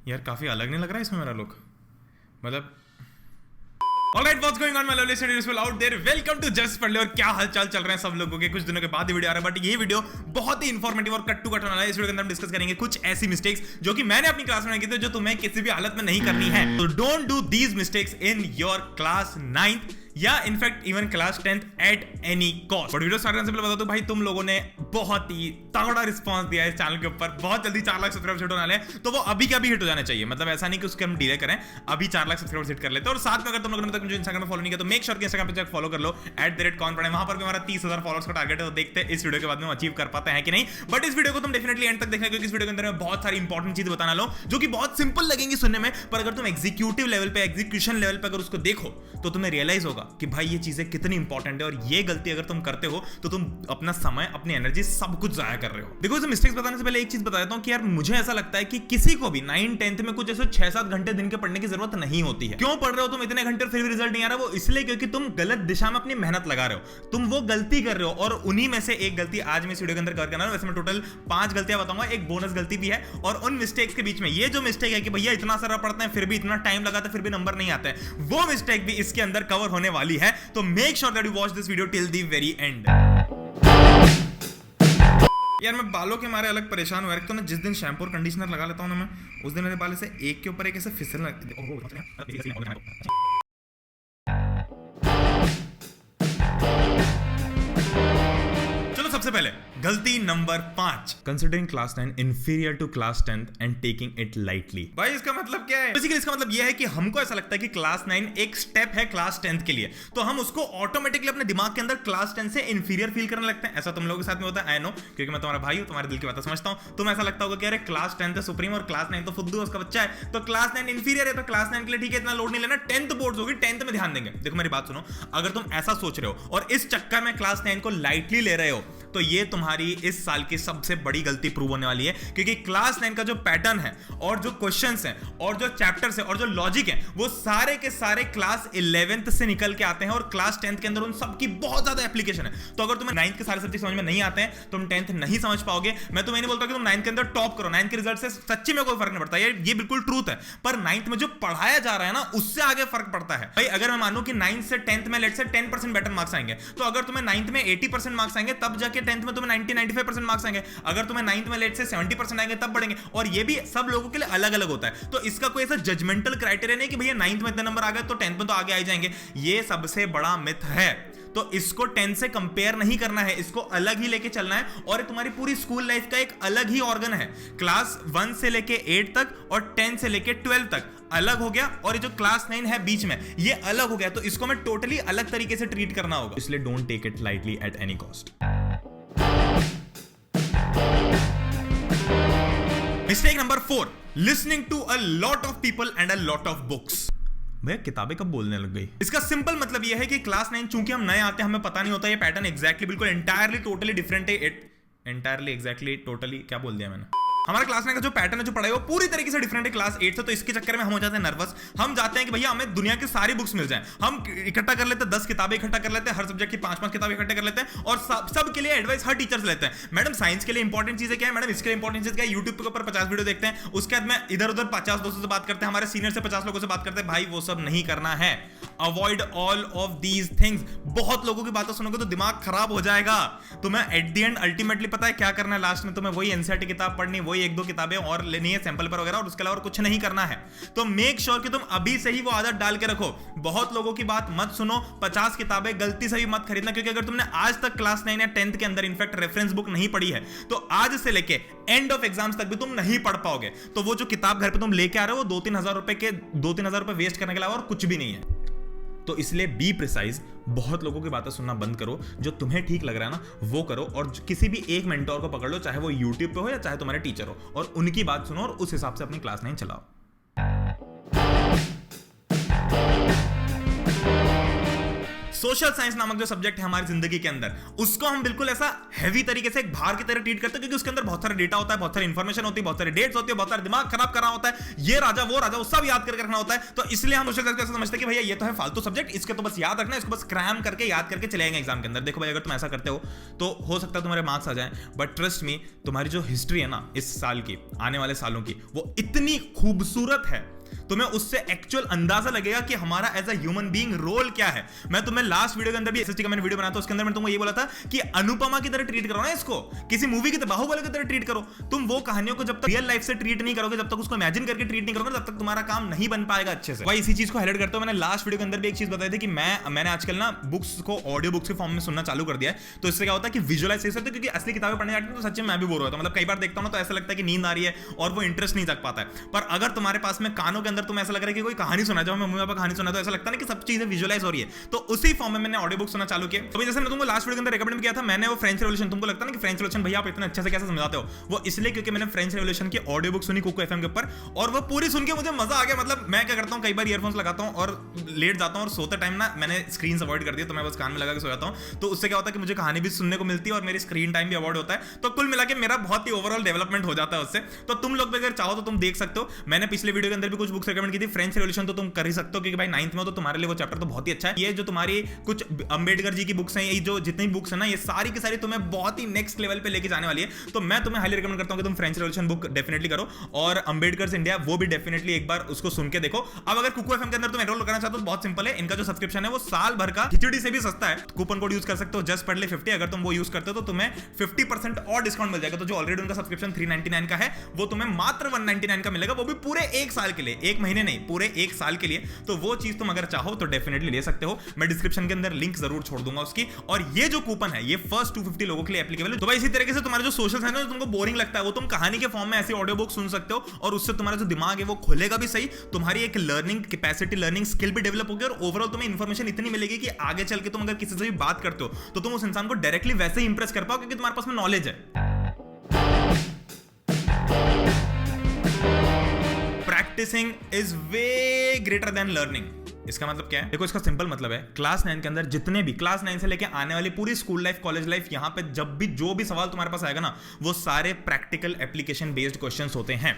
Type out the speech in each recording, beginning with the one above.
यार काफी अलग नहीं लग रहा है इसमें मेरा लुक? मतलब Alright, what's going on my lovely studios people out there? Welcome to Just पढ़ ले। और क्या हालचाल चल रहे हैं सब लोगों के? कुछ दिनों के बाद ये वीडियो आ रहा है, बट ये वीडियो बहुत ही इन्फॉर्मेटिव और कट टू कट होने वाला है। इस वीडियो के अंदर हम डिस्कस करेंगे कुछ ऐसी मिस्टेक्स जो कि मैंने अपनी क्लास में की थी, जो तुम्हें किसी भी हालत में नहीं करनी है। तो don't do these mistakes in your class 9th या in fact even class 10th eight any cost. But video start करने से पहले बता दो भाई, तुम लोगों ने बहुत ही तगड़ा रिस्पांस दिया है इस चैनल के ऊपर। बहुत जल्दी 4 लाख सब्सक्राइबर हिट होने वाले हैं, तो वो अभी का भी हिट हो जाना चाहिए। मतलब ऐसा नहीं कि उसके हम डिले करें, अभी 4 लाख सब्सक्राइबर हिट कर लेते हैं। और साथ में अगर तुम लोगों ने तक मुझे इंस्टाग्राम में फॉलो नहीं किया तो मेक श्योर कि इंस्टाग्राम पे फॉलो कर लो @कौन पढ़े। वहां पर भी हमारा 30,000 फॉलोअर्स का टारगेट है, तो देखते हैं इस वीडियो के बाद में अचीव कर पाते हैं कि नहीं। बट इस वीडियो को तुम डेफिनेटली एंड तक देखना, क्योंकि इस वीडियो के अंदर मैं बहुत सारी इंपॉर्टेंट चीजें बताना लो जो कि बहुत सिंपल लगेंगी सुनने में, पर अगर तुम एग्जीक्यूटिव लेवल पे, एग्जीक्यूशन लेवल पे अगर उसको देखो तो तुम्हें रियलाइज होगा कि भाई ये चीजें कितनी इंपॉर्टेंट है। और ये गलती अगर तुम करते हो तो तुम अपना समय, अपनी एनर्जी सब कुछ जाया कर रहे हो। देखो, इस मिस्टेक्स बताने से पहले एक चीज बता देता हूं कि यार मुझे ऐसा लगता है कि किसी को भी 9 10th में कुछ ऐसे 6-7 घंटे दिन के पढ़ने की जरूरत नहीं होती है। क्यों पढ़ रहे हो तुम इतने घंटे और फिर भी रिजल्ट नहीं आ रहा? वो इसलिए क्योंकि तुम गलत दिशा में अपनी मेहनत लगा रहे हो, तुम वो गलती कर रहे हो। और उन्हीं में से एक गलती आज मैं इस वीडियो के अंदर कर करना है। वैसे मैं टोटल 5 गलतियां बताऊंगा, एक बोनस गलती भी है। और उन मिस्टेक्स के बीच में ये जो मिस्टेक है कि भैया इतना सारा पढ़ते हैं फिर भी इतना टाइम लगाता है फिर भी नंबर नहीं आते हैं, वो मिस्टेक भी इसके अंदर कवर होने वाली है। तो make sure that you watch this video till the very and. यार मैं बालों के मारे अलग परेशान हुआ, तो ना जिस दिन शैम्पू और कंडीशनर लगा लेता हूं ना मैं, उस दिन मेरे बाल से एक के ऊपर एक ऐसे फिसल सबसे पहले गलती number 5, considering class 9 inferior to class 10th and taking it lightly. भाई इसका मतलब क्या है? बेसिकली इसका मतलब यह है कि हमको ऐसा लगता है कि क्लास 9 एक स्टेप है क्लास 10th के लिए, तो हम उसको ऑटोमेटिकली अपने दिमाग के अंदर क्लास 10 से इंफीरियर फील करने लगते हैं। ऐसा तुम लोगों के साथ में होता है, आई नो, क्योंकि मैं तुम्हारा भाई हूं, तुम्हारे दिल की बात समझता हूं। तुम ऐसा लगता होगा कि अरे क्लास 10 है सुप्रीम और क्लास 9 तो फुद्दू उसका बच्चा है, तो क्लास 9 इंफीरियर है, तो क्लास 9 के लिए ठीक है, इतना लोड नहीं लेना, 10th बोर्ड्स होगी, 10th में ध्यान देंगे। देखो मेरी बात सुनो, अगर तुम ऐसा सोच रहे हो और इस चक्कर में क्लास 9 को लाइटली ले रहे हो, तो ये तुम्हारी इस साल की सबसे बड़ी गलती प्रूव होने वाली है। क्योंकि क्लास 9 का जो पैटर्न है और जो क्वेश्चंस हैं और जो चैप्टर्स हैं और जो लॉजिक है, वो सारे के सारे क्लास 11th से निकल के आते हैं और क्लास 10th के अंदर उन सब की बहुत ज्यादा एप्लीकेशन है। तो अगर तुम्हें 9th के सारे सब्जेक्ट समझ में नहीं आते हैं, तुम 10th नहीं समझ पाओगे। मैं तुम्हें नहीं बोलता कि तुम 9th के अंदर टॉप करो, 9th के रिजल्ट से सच्ची में कोई फर्क नहीं पड़ता, ये बिल्कुल ट्रूथ है। पर 9th में जो पढ़ाया जा रहा है ना, उससे आगे फर्क पड़ता है। भाई अगर मैं मानूं कि 9th से 10th में लेट से 10% बेटर मार्क्स आएंगे, तो अगर तुम्हें 9th में 80% मार्क्स आएंगे, तब जाके 10th में तुम्हें 90-95% मार्क्स आएंगे। अगर तुम्हें 9th में लेट से 70% आएंगे तब बढ़ेंगे। और ये भी सब लोगों के लिए अलग अलग होता है, तो इसका कोई ऐसा जजमेंटल क्राइटेरिया नहीं कि भैया 9th में इतने नंबर आ गए तो 10th में तो आगे आ जाएंगे। ये सबसे बड़ा मिथ है। तो इसको 10 से कंपेयर नहीं करना है, इसको अलग ही लेके चलना है। और तुम्हारी पूरी स्कूल लाइफ का एक अलग ही ऑर्गन है। क्लास 1 से लेके 8 तक और 10 से लेके 12 तक अलग हो गया, और ये जो क्लास 9 है बीच में, ये अलग हो गया। तो इसको मैं टोटली अलग तरीके से ट्रीट करना होगा, इसलिए don't take it lightly at any cost. Mistake number 4, listening to a lot of people and a lot of books. भैया किताबें कब बोलने लग गई? इसका सिंपल मतलब यह है कि क्लास 9 चूंकि हम नए आते हैं, हमें पता नहीं होता ये पैटर्न एग्जैक्टली बिल्कुल एंटायरली टोटली डिफरेंट है। एंटायरली एग्जैक्टली टोटली क्या बोल दिया मैंने? हमारा क्लास 9 का जो पैटर्न है, जो पढ़ाई, वो पूरी तरीके से डिफरेंट है क्लास 8 से। तो इसके चक्कर में हम हो जाते हैं नर्वस। हम जाते हैं कि भैया हमें दुनिया की सारी बुक्स मिल जाएं, हम इकट्ठा कर लेते हैं, 10 किताबें इकट्ठा कर लेते हैं, हर सब्जेक्ट की 5-5 किताबें इकट्ठा कर लेते हैं, और सब के लिए एडवाइस हर टीचर से लेते हैं। मैडम साइंस के लिए इंपॉर्टेंट चीजें क्या है, मैडम इसके लिए इंपॉर्टेंट चीज क्या है, यूट्यूब के ऊपर 50 वीडियो देखते हैं, उसके बाद में इधर उधर 50 दोस्तों से बात करते हैं, हमारे सीनियर से 50 लोगों से बात करते हैं। भाई वो सब नहीं करना है, avoid all of these things. बहुत लोगों की बातें सुनोगे तो दिमाग खराब हो जाएगा। तुम्हें एट द एंड अल्टीमेटली पता है क्या करना है? लास्ट में तुम्हें वही एनसीईआरटी किताब पढ़नी, वही 1-2 किताबें और लेनी है, सैंपल पर वगैरह, और उसके अलावा कुछ नहीं करना है। तो मेक श्योर कि तुम अभी से ही वो आदत डाल के रखो। बहुत लोगों की बात मत सुनो, 50 किताबें गलती से भी मत खरीदना, क्योंकि अगर तुमने आज तक क्लास 9 या 10th के अंदर इनफैक्ट रेफरेंस बुक नहीं पढ़ी है, तो आज से लेके एंड ऑफ एग्जाम्स तक भी तुम नहीं पढ़ पाओगे। तो वो जो किताब घर पे तुम लेके आ रहे हो, 2-3 हजार रुपए के 2-3 हजार रुपए वेस्ट करने के अलावा और कुछ भी नहीं है। तो इसलिए बी प्रिसाइज, बहुत लोगों की बातें सुनना बंद करो। जो तुम्हें ठीक लग रहा है ना वो करो, और किसी भी एक मेंटोर को पकड़ लो, चाहे वो यूट्यूब पे हो या चाहे तुम्हारे टीचर हो, और उनकी बात सुनो और उस हिसाब से अपनी क्लास 9 चलाओ। सोशल साइंस नामक जो सब्जेक्ट है हमारी जिंदगी के अंदर, उसको हम बिल्कुल ऐसा हैवी तरीके से एक भार की तरह ट्रीट करते हैं, क्योंकि उसके अंदर बहुत सारा डेटा होता है, बहुत सारी इंफॉर्मेशन होती है, बहुत सारी डेट्स होती है, बहुत सारा दिमाग खराब करना होता है, ये राजा वो सब याद करके रखना होता है। तो इसलिए हम सोशल साइंस को समझते हैं कि भैया ये तो है फालतू सब्जेक्ट, इसके तो बस याद रखना, इसको बस क्रैम करके याद करके चले जाएंगे एग्जाम के अंदर। देखो भाई, अगर तुम ऐसा करते हो तो हो सकता है तुम्हारे मार्क्स आ जाएं, बट ट्रस्ट मी, तुम्हारी जो हिस्ट्री है ना इस साल की, आने वाले सालों की, वो इतनी खूबसूरत है, तुम्हें उससे एक्चुअल अंदाजा लगेगा कि हमारा as a human being role क्या है। मैं तुम्हें लास्ट वीडियो के अंदर भी एसएसटी का मैंने वीडियो बनाया था, उसके अंदर मैंने तुमको ये बोला था कि अनुपमा की तरह ट्रीट करो ना इसको, किसी मूवी की तरह, बाहुबली की तरह ट्रीट करो। तुम वो कहानियों को जब तक रियल लाइफ से ट्रीट नहीं करोगे, जब तक उसको इमेजिन करके ट्रीट नहीं करोगे, तब तक तुम्हारा काम नहीं बन पाएगा अच्छे से। भाई इसी चीज को हाईलाइट करते हुए मैंने लास्ट वीडियो के अंदर भी एक चीज बताई थी कि मैंने आजकल ना बुक्स को ऑडियो बुक्स के फॉर्म में सुनना चालू कर दिया है। तो इससे क्या होता है कि विजुअलाइज हो सकता है, क्योंकि असली किताबें पढ़ने जाती हैं तो सच्ची में मैं भी बोर होता हूं। मतलब कई बार देखता हूं ना तो ऐसा लगता है कि नींद आ रही है और वो इंटरेस्ट नहीं जग पाता है। पर अगर तुम्हारे पास में कानों के अंदर तुम्हें ऐसा लग रहा है कि कोई कहानी सुना, जब मैं मम्मी पापा कहानी सुना तो ऐसा लगता है ना कि सब चीजें विजुअलाइज हो रही है, तो उसी फॉर्म में मैंने ऑडियो बुक सुनना चालू किया। तो जैसे मैं तुमको लास्ट वीडियो के अंदर रिकमेंड किया था, मैंने वो फ्रेंच रेवोल्यूशन, तुमको लगता है ना कि फ्रेंच रेवोल्यूशन भैया आप इतने अच्छे से कैसे समझाते हो, वो इसलिए क्योंकि मैंने फ्रेंच रेवोल्यूशन की ऑडियो बुक सुनी कुको एफएम के ऊपर, और वो पूरी सुन के मुझे मजा आ गया। मतलब मैं क्या करता हूँ, कई बार ईयरफोन्स लगाता हूँ और लेट जाता हूँ, और सोते टाइम ना मैंने स्क्रीन अवॉइड कर दिया, तो मैं बस कान में लगा के सो जाता हूँ। तो उससे क्या होता है कि मुझे कहानी भी सुनने को मिलती है और मेरी स्क्रीन टाइम भी अवॉइड होता है। तो कुल मिला के मेरा बहुत ही ओवरऑल डेवलपमेंट हो जाता है उससे। तो तुम लोग भी अगर चाहो तो तुम देख सकते हो, मैंने पिछले वीडियो के अंदर भी कुछ बुक्स रिकमेंड की थी। फ्रेंच रेवोल्यूशन तो तुम कर ही सकते हो, क्योंकि भाई 9th में तो तुम्हारे लिए वो चैप्टर तो बहुत ही अच्छा है। ये जो तुम्हारी कुछ अंबेडकर जी की बुक्स हैं, ये जो जितनी बुक्स है ना, ये सारी की सारी तुम्हें बहुत ही नेक्स्ट लेवल पे लेके जाने वाली है। तो मैं तुम्हें हाईली रिकमेंड करता हूं कि तुम फ्रेंच रेवोल्यूशन बुक डेफिनेटली करो, और अंबेडकर इंडिया वो भी डेफिनेटली एक बार उसको सुन के देखो। अब अगर कुको एफएम के अंदर तुम एनरोल करना चाहते हो तो बहुत सिंपल है, इनका जो सब्सक्रिप्शन है वो साल भर का खिचड़ी से भी सस्ता है। कूपन कोड यूज कर सकते हो जस्ट पढ़ले 50, अगर तुम वो यूज करते हो तो तुम्हें 50% और डिस्काउंट मिल जाएगा। तो जो ऑलरेडी उनका सब्सक्रिप्शन 399 का है, वो तुम्हें मात्र 199 का मिलेगा, वो भी पूरे एक साल के लिए, एक महीने नहीं, पूरे एक साल के लिए। तो वो चीज तुम अगर चाहो तो डेफिनेटली ले सकते हो। मैं डिस्क्रिप्शन के अंदर लिंक जरूर छोड़ दूंगा उसकी, और ये जो कूपन है ये फर्स्ट 250 लोगों के लिए एप्लीकेबल है। तो भाई इसी तरीके से तुम्हारा जो सोशल साइंस है, तुमको बोरिंग लगता है, वो तुम कहानी के फॉर्म में ऐसी ऑडियो बुक सुन सकते हो, और उससे तुम्हारा जो दिमाग है वो खुलेगा भी सही, तुम्हारी एक लर्निंग कैपेसिटी, लर्निंग स्किल भी डेवलप होगी, और ओवरऑल तुम्हें इंफॉर्मेशन इतनी मिलेगी कि आगे चल के तुम अगर किसी से भी बात करते हो तो तुम उस इंसान को डायरेक्टली वैसे ही इंप्रेस कर पाओ, क्योंकि तुम्हारे पास में नॉलेज है। Practising is way greater than learning. इसका मतलब क्या है? देखो, इसका सिंपल मतलब है, क्लास 9 के अंदर जितने भी, क्लास 9 से लेके आने वाली पूरी स्कूल लाइफ, कॉलेज लाइफ, यहां पे जब भी जो भी सवाल तुम्हारे पास आएगा ना, वो सारे प्रैक्टिकल एप्लीकेशन बेस्ड क्वेश्चंस होते हैं।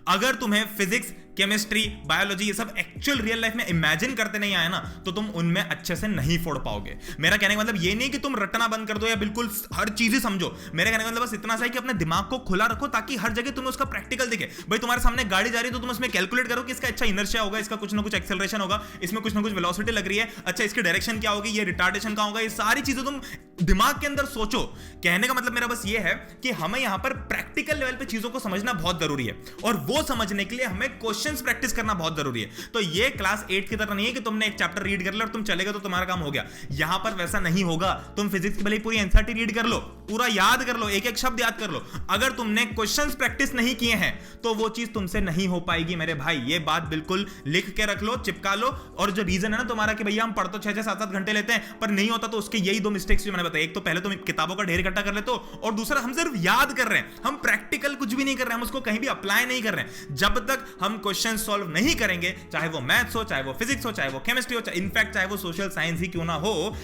अगर तुम्हें फिजिक्स, केमिस्ट्री, बायोलॉजी ये सब एक्चुअल रियल लाइफ में इमेजिन करते नहीं आए ना, तो तुम उनमें अच्छे से नहीं फोड़ पाओगे। मेरा कहने का मतलब ये नहीं कि तुम रटना बंद कर दो या बिल्कुल हर चीज ही समझो। मेरे कहने का मतलब बस इतना सा है कि अपने दिमाग को खुला रखो, ताकि हर जगह तुम्हें उसका प्रैक्टिकल दिखे। भाई तुम्हारे सामने गाड़ी जा रही है तो तुम उसमें कैलकुलेट करो कि इसका अच्छा इनर्शिया होगा, इसका कुछ ना कुछ एक्सेलरेशन होगा, इसमें कुछ ना कुछ वेलोसिटी लग रही है, अच्छा इसकी डायरेक्शन क्या होगी, ये रिटार्डेशन का होगा, ये सारी चीजें तुम दिमाग के अंदर सोचो। कहने का मतलब मेरा बस ये है कि हमें यहां पर प्रैक्टिकल लेवल पे चीजों को समझना बहुत जरूरी है, और वो समझने के लिए हमें क्वेश्चंस प्रैक्टिस करना बहुत जरूरी है। तो ये क्लास 8 की तरह नहीं है कि तुमने एक चैप्टर रीड कर लिया और तुम चले गए तो तुम्हारा काम हो गया। यहां पर वैसा नहीं होगा। तुम फिजिक्स की भले पूरी एनसीईआरटी रीड कर लो, पूरा याद कर लो, एक एक शब्द याद कर लो, अगर तुमने क्वेश्चंस प्रैक्टिस नहीं किए हैं तो वो चीज तुमसे नहीं हो पाएगी मेरे भाई। ये बात बिल्कुल लिख के रख लो, चिपका लो। और जो रीजन है ना तुम्हारा कि भैया हम पढ़ तो 6-6, 7-7 घंटे लेते हैं पर नहीं होता, तो उसके यही दो मिस्टेक्स जो मैंने बताया। एक तो पहले तुम किताबों का ढेर इकट्ठा कर लेते हो, और दूसरा हम सिर्फ याद कर रहे हैं, हम प्रैक्टिकल कुछ भी नहीं कर रहे हैं, हम उसको कहीं भी अप्लाई नहीं कर रहे हैं। जब तक हम क्वेश्चन सॉल्व नहीं करेंगे, चाहे वो मैथ्स हो, चाहे वो फिजिक्स हो, चाहे वो केमिस्ट्री हो, इनफैक्ट चाहे वो सोशल साइंस ही क्यों ना हो,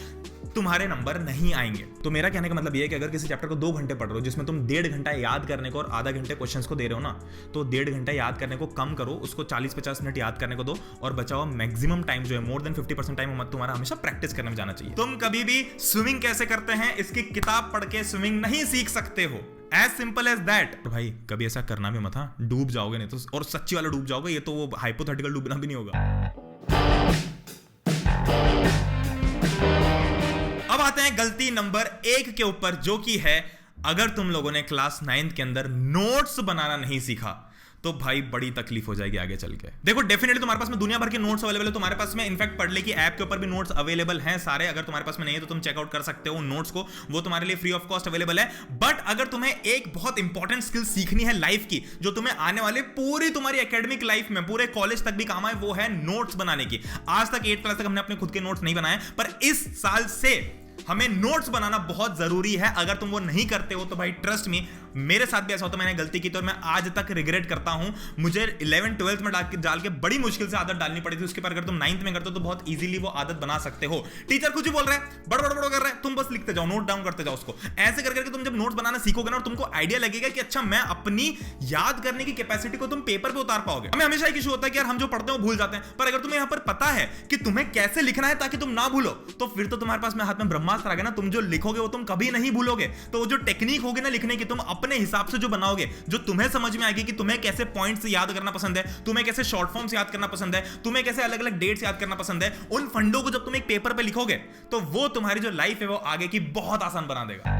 तुम्हारे नंबर नहीं आएंगे। तो मेरा कहने का मतलब यह है कि अगर किसी चैप्टर को 2 घंटे पढ़ रहे हो, जिसमें तुम 1.5 घंटा याद करने को और आधा घंटे क्वेश्चंस को दे रहे हो ना, तो 1.5 घंटा याद करने को कम करो, उसको 40-50 मिनट याद करने को दो, और बचाओ मैक्सिमम टाइम जो है, मोर देन 50% टाइम तुम्हारा हमेशा प्रैक्टिस करने में जाना चाहिए। तुम कभी भी स्विमिंग कैसे करते हैं इसकी किताब पढ़ के स्विमिंग नहीं सीख सकते हो, एज सिंपल एज दैट। तो भाई कभी ऐसा करना भी मत, हाँ, डूब जाओगे नहीं तो, और सच्ची वाला डूब जाओगे, ये तो वो हाइपोथेटिकल डूबना भी नहीं होगा। अब आते हैं गलती नंबर 1 के ऊपर, जो कि है अगर तुम लोगों ने क्लास 9 के अंदर नोट्स बनाना नहीं सीखा तो भाई बड़ी तकलीफ हो जाएगी आगे चल के। देखो डेफिनेटली तुम्हारे पास में दुनिया भर के नोट्स अवेलेबल है, तुम्हारे पास में इनफैक्ट पढ़ले की ऐप के ऊपर भी नोट्स अवेलेबल हैं सारे। अगर तुम्हारे पास में नहीं है तो तुम चेकआउट कर सकते हो नोट्स को, वो तुम्हारे लिए फ्री ऑफ कॉस्ट अवेलेबल है। बट अगर तुम्हें एक बहुत इंपॉर्टेंट स्किल सीखनी है लाइफ की, जो तुम्हें आने वाले पूरी तुम्हारी एकेडमिक लाइफ में, पूरे कॉलेज तक भी काम आए, वो है नोट्स बनाने की। आज तक 8th क्लास तक हमने अपने खुद के नोट्स नहीं बनाए, पर इस साल से हमें नोट्स बनाना बहुत जरूरी है। अगर तुम वो नहीं करते हो तो भाई ट्रस्ट मी, मेरे साथ भी ऐसा होता, मैंने गलती की तो मैं आज तक रिग्रेट करता हूं। मुझे 11th 12th में डाल के बड़ी मुश्किल से आदत डालनी पड़ी थी, उसके बाद अगर तुम 9th में करते हो तो बहुत इजीली वो आदत बना सकते हो। टीचर कुछ ही बोल रहे हैं, बड़ कर रहे हैं, तुम बस लिखते जाओ, नोट डाउन करते जाओ उसको। ऐसे करके तुम जब नोट्स बनाना सीखोगे ना और तुमको आइडिया लगेगा कि अच्छा मैं अपनी याद करने की कैपेसिटी को तुम पेपर पे उतार पाओगे। हमें हमेशा एक इशू होता है कि यार हम जो पढ़ते हैं वो भूल जाते हैं, पर अगर तुम्हें यहां पर पता है कि तुम्हें कैसे लिखना है ताकि तुम ना भूलो, तो फिर तो तुम्हारे पास में हाथ में ब्रह्मास्त्र आ गया ना। तुम जो लिखोगे वो तुम कभी नहीं भूलोगे। तो वो जो टेक्निक होगी ना लिखने की, तुम अपने हिसाब से जो बनाओगे, जो तुम्हें समझ में आएगी कि तुम्हें कैसे पॉइंट्स याद करना पसंद है, तुम्हें कैसे शॉर्ट फॉर्म्स याद करना पसंद है, तुम्हें कैसे अलग अलग डेट्स याद करना पसंद है, उन फंडों को जब तुम एक पेपर पे लिखोगे तो वो तुम्हारी जो लाइफ है वो आगे की बहुत आसान बना देगा।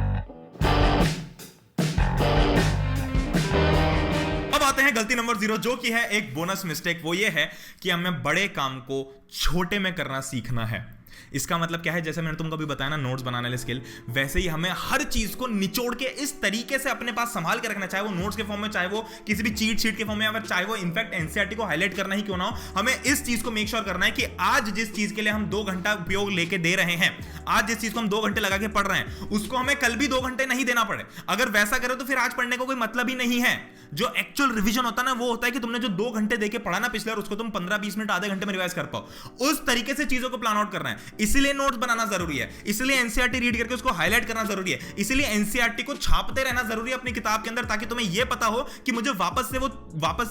अब आते हैं गलती नंबर 0, जो कि है एक बोनस मिस्टेक। वो ये है कि हमें बड़े काम को छोटे में करना सीखना है। इसका मतलब क्या है, जैसे मैंने तुमको अभी बताया ना नोट्स बनाने वाले स्किल, वैसे ही हमें हर चीज को निचोड़ के इस तरीके से अपने पास संभाल के रखना, चाहे वो नोट्स के फॉर्म में, चाहे वो किसी भी चीट शीट के फॉर्म में, या चाहे वो इनफैक्ट एनसीईआरटी को हाईलाइट करना ही क्यों ना हो, हमें इस चीज को मेक श्योर करना है कि आज जिस चीज के लिए हम 2 घंटा उपयोग लेके दे रहे हैं, आज जिस चीज को हम 2 घंटे लगा के पढ़ रहे हैं, उसको हमें कल भी 2 घंटे नहीं देना पड़े। अगर वैसा करो तो फिर आज पढ़ने का कोई मतलब ही नहीं है। जो एक्चुअल रिवीजन होता है ना, वो होता है कि तुमने जो 2 घंटे देके पढ़ा ना पिछले, और उसको तुम 15-20 मिनट आधे घंटे में रिवाइज कर पाओ। उस तरीके से चीजों को प्लान आउट करना है। इसीलिए नोट्स बनाना जरूरी है, इसलिए एनसीईआरटी रीड करके उसको हाईलाइट करना जरूरी है, इसलिए एनसीईआरटी को छापते रहना जरूरी है अपनी किताब के अंदर, ताकि तुम्हें यह पता हो कि मुझे वापस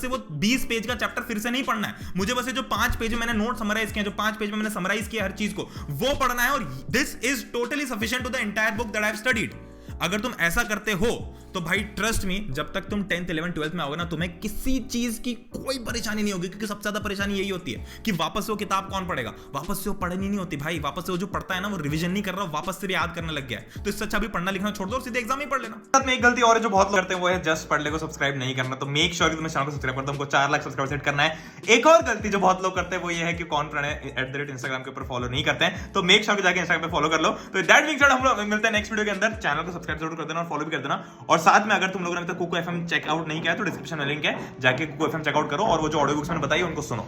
से वो 20 पेज का चैप्टर फिर से नहीं पढ़ना है। मुझे बस ये जो 5 पेज में मैंने नोट समराइज किया, जो 5 पेज में मैंने समराइज किया हर चीज को, वो पढ़ना है। और this is totally sufficient to the entire book that I have studied. अगर तुम ऐसा करते हो तो भाई ट्रस्ट मी, जब तक तुम 10th 11th 12th में आओगे ना, तुम्हें किसी चीज की कोई परेशानी नहीं होगी। क्योंकि सबसे ज्यादा परेशानी यही होती है कि वापस से वो किताब कौन पढ़ेगा, वापस से वो पढ़नी नहीं होती भाई। वापस से वो जो पढ़ता है ना, वो रिवीजन नहीं कर रहा, वापस से भी याद करने लग गया है। तो इससे अच्छा भी पढ़ना लिखना छोड़ दो और सीधे एग्जाम ही पढ़ लेना। साथ में एक गलती और है जो बहुत लोग करते हैं, वो है जस्ट पढ़ ले को सब्सक्राइब नहीं करना। तो मेक श्योर कि तुम्हें चैनल को सब्सक्राइब कर दो, हमको 4 लाख सब्सक्राइब सेट करना है। एक और गलती जो बहुत लोग करते हैं वो ये है कि कौन प्रणय @Instagram के ऊपर फॉलो नहीं करते हैं। तो मेक श्योर कि जाके इंस्टाग्राम पे फॉलो कर लो। तो दैट मींस हम लोग मिलते हैं नेक्स्ट वीडियो के अंदर। चैनल को सब्सक्राइब जरूर कर देना और फॉलो भी कर देना। और साथ में अगर तुम लोगों ने कुकू FM चेकआउट नहीं किया तो डिस्क्रिप्शन में लिंक है, जाके कुकू FM चेकआउट करो और वो जो ऑडियो बुक्स मैंने बताई उनको सुनो।